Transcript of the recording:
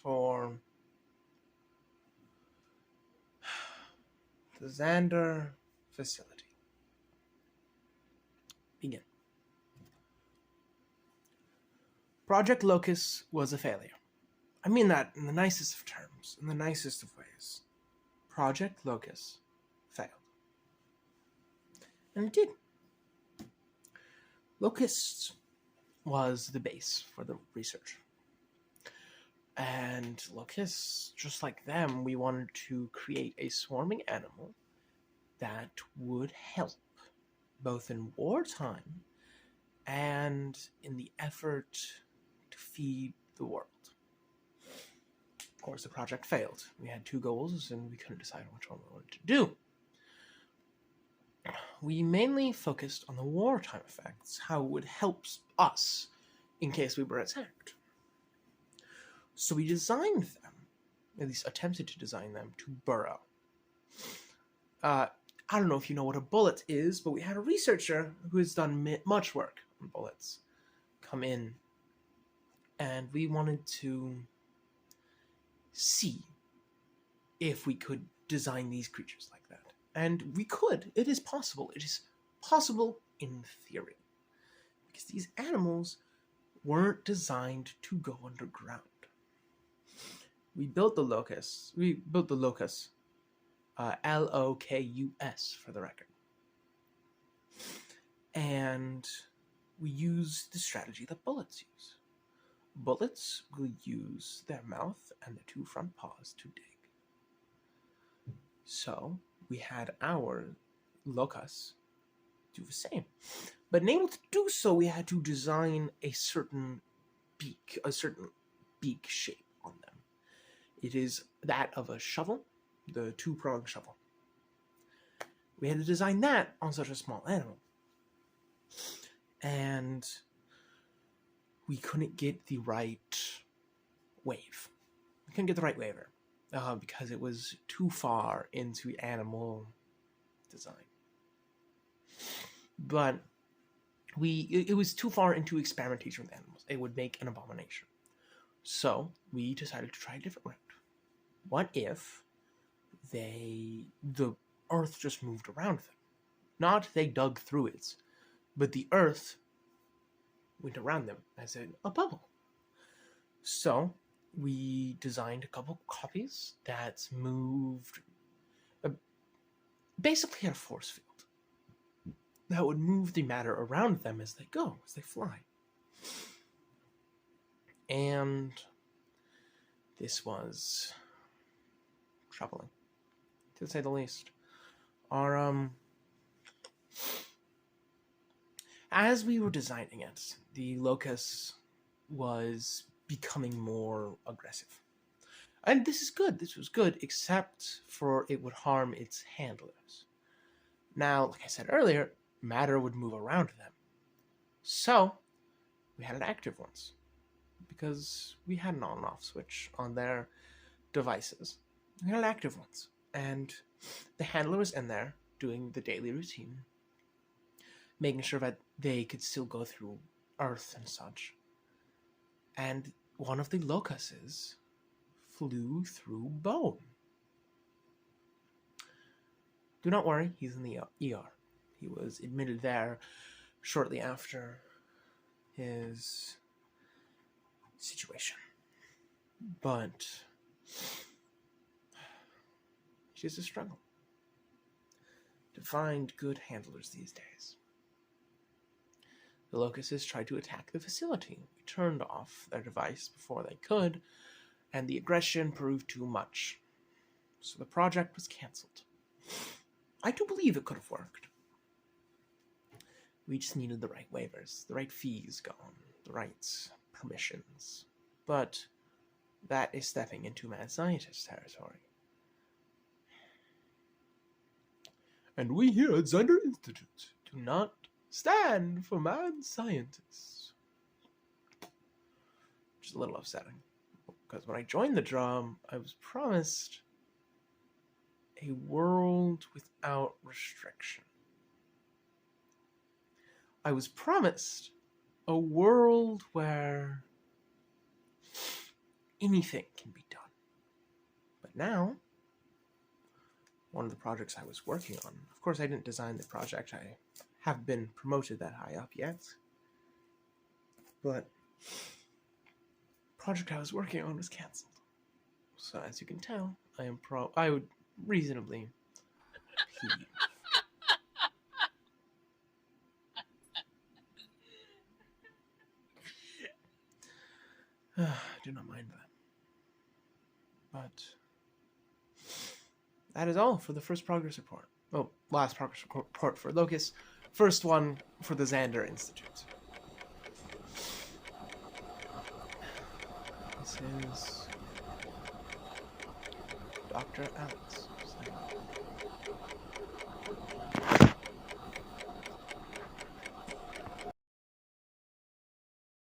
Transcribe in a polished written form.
for the Xander facility. Begin. Project Lokus was a failure. I mean that in the nicest of terms, in the nicest of ways. Project Lokus failed. And it did. Lokus was the base for the research. And Lokus, just like them, we wanted to create a swarming animal that would help, both in wartime and in the effort to feed the world. Of course, the project failed. We had two goals, and we couldn't decide which one we wanted to do. We mainly focused on the wartime effects, how it would help us in case we were attacked. So we designed them, at least attempted to design them, to burrow. I don't know if you know what a bullet is, but we had a researcher who has done much work on bullets come in, and we wanted to see if we could design these creatures like that. And we could. It is possible. It is possible in theory. Because these animals weren't designed to go underground. We built the Lokus. Lokus. Lokus for the record. And we used the strategy that bullets use. Bullets will use their mouth and the two front paws to dig. So we had our Lokus do the same. But in able to do so, we had to design a certain beak shape on them. It is that of a shovel, the two-pronged shovel. We had to design that on such a small animal. And we couldn't get the right wave. We couldn't get the right waiver because it was too far into animal design. But it was too far into experimentation with animals. It would make an abomination. So we decided to try a different route. What if the earth just moved around them? Not they dug through it, but the earth went around them as in a bubble. So we designed a couple copies that moved, basically had a force field that would move the matter around them as they go, as they fly. And this was troubling, to say the least. As we were designing it, the Lokus was becoming more aggressive. And this is good. This was good, except for it would harm its handlers. Now, like I said earlier, matter would move around them. So, we had it active once. Because we had an on and off switch on their devices. We had it active once. And the handler was in there doing the daily routine, making sure that they could still go through Earth and such. And one of the Lokuses flew through bone. Do not worry, he's in the ER. He was admitted there shortly after his situation. But it's just a struggle to find good handlers these days. The Lokuses tried to attack the facility. We turned off their device before they could, and the aggression proved too much. So the project was cancelled. I do believe it could have worked. We just needed the right waivers, the right fees gone, the right permissions. But that is stepping into mad scientist territory. And we here at Xander Institute do not stand for mad scientists. Which is a little upsetting. Because when I joined the job, I was promised a world without restriction. I was promised a world where anything can be done. But now, one of the projects I was working on, of course I didn't design the project, I haven't been promoted that high up yet, but the project I was working on was cancelled. So as you can tell, I would reasonably peeved. Do not mind that. But that is all for the first progress report. Oh, last progress report for Lokus. First one for the Xander Institute. This is Dr. Alex.